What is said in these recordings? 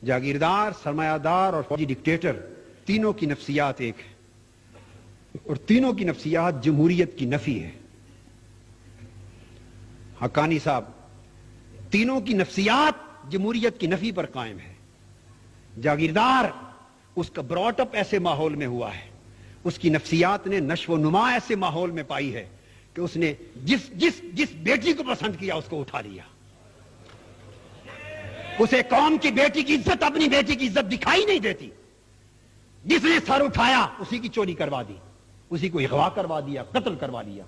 جاگیردار، سرمایہ دار اور فوجی ڈکٹیٹر، تینوں کی نفسیات ایک ہے، اور تینوں کی نفسیات جمہوریت کی نفی ہے۔ حقانی صاحب، تینوں کی نفسیات جمہوریت کی نفی پر قائم ہے۔ جاگیردار، اس کا براٹ اپ ایسے ماحول میں ہوا ہے، اس کی نفسیات نے نشو و نما ایسے ماحول میں پائی ہے کہ اس نے جس بیٹی کو پسند کیا اس کو اٹھا لیا۔ اسے قوم کی بیٹی کی عزت، اپنی بیٹی کی عزت دکھائی نہیں دیتی۔ جس نے سر اٹھایا اسی کی چوری کروا دی، اسی کو اغوا کروا دیا، قتل کروا لیا۔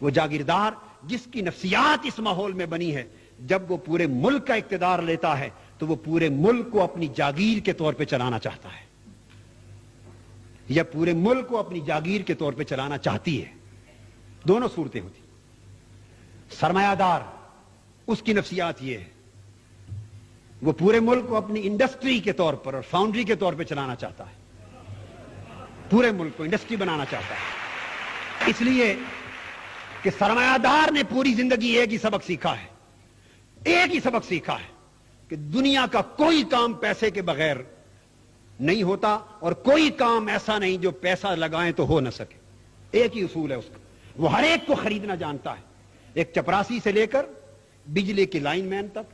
وہ جاگیردار جس کی نفسیات اس ماحول میں بنی ہے، جب وہ پورے ملک کا اقتدار لیتا ہے تو وہ پورے ملک کو اپنی جاگیر کے طور پہ چلانا چاہتا ہے، یا پورے ملک کو اپنی جاگیر کے طور پہ چلانا چاہتی ہے۔ دونوں صورتیں ہوتی۔ سرمایہ دار، اس کی نفسیات یہ ہے، وہ پورے ملک کو اپنی انڈسٹری کے طور پر اور فاؤنڈری کے طور پہ چلانا چاہتا ہے، پورے ملک کو انڈسٹری بنانا چاہتا ہے۔ اس لیے کہ سرمایہ دار نے پوری زندگی ایک ہی سبق سیکھا ہے، ایک ہی سبق سیکھا ہے کہ دنیا کا کوئی کام پیسے کے بغیر نہیں ہوتا، اور کوئی کام ایسا نہیں جو پیسہ لگائیں تو ہو نہ سکے۔ ایک ہی اصول ہے اس کا، وہ ہر ایک کو خریدنا جانتا ہے، ایک چپراسی سے لے کر بجلی کے لائن مین تک،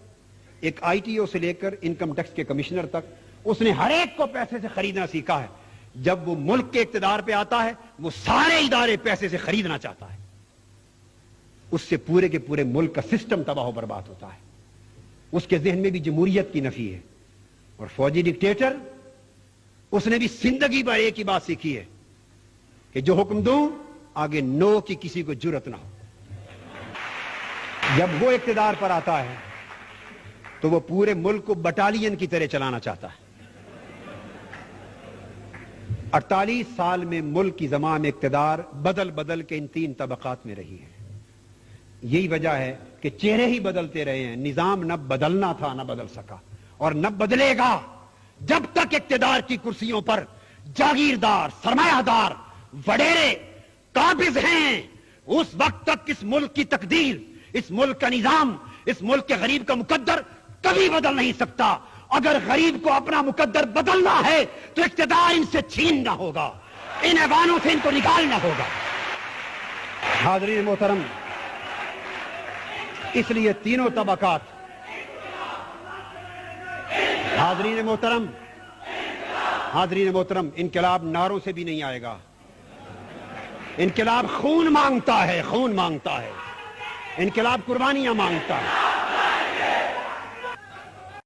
ایک آئی ٹی او سے لے کر انکم ٹیکس کے کمشنر تک، اس نے ہر ایک کو پیسے سے خریدنا سیکھا ہے۔ جب وہ ملک کے اقتدار پہ آتا ہے، وہ سارے ادارے پیسے سے خریدنا چاہتا ہے، اس سے پورے کے پورے ملک کا سسٹم تباہ و برباد ہوتا ہے۔ اس کے ذہن میں بھی جمہوریت کی نفی ہے۔ اور فوجی ڈکٹیٹر، اس نے بھی زندگی بھر ایک ہی بات سیکھی ہے کہ جو حکم دوں آگے نو کی کسی کو جرأت نہ ہو۔ جب وہ اقتدار پر آتا ہے تو وہ پورے ملک کو بٹالین کی طرح چلانا چاہتا ہے۔ 48 سال میں ملک کی زمام اقتدار بدل بدل کے ان 3 طبقات میں رہی ہے۔ یہی وجہ ہے کہ چہرے ہی بدلتے رہے ہیں، نظام نہ بدلنا تھا نہ بدل سکا، اور نہ بدلے گا جب تک اقتدار کی کرسیوں پر جاگیردار، سرمایہ دار، وڈیرے قابض ہیں۔ اس وقت تک اس ملک کی تقدیر، اس ملک کا نظام، اس ملک کے غریب کا مقدر کبھی بدل نہیں سکتا۔ اگر غریب کو اپنا مقدر بدلنا ہے تو اقتدار ان سے چھیننا ہوگا، ان ایوانوں سے ان کو نکالنا ہوگا۔ حاضرین محترم، اس لیے تینوں طبقات، حاضرین محترم، انقلاب نعروں سے بھی نہیں آئے گا۔ انقلاب خون مانگتا ہے، خون مانگتا ہے، انقلاب قربانیاں مانگتا ہے۔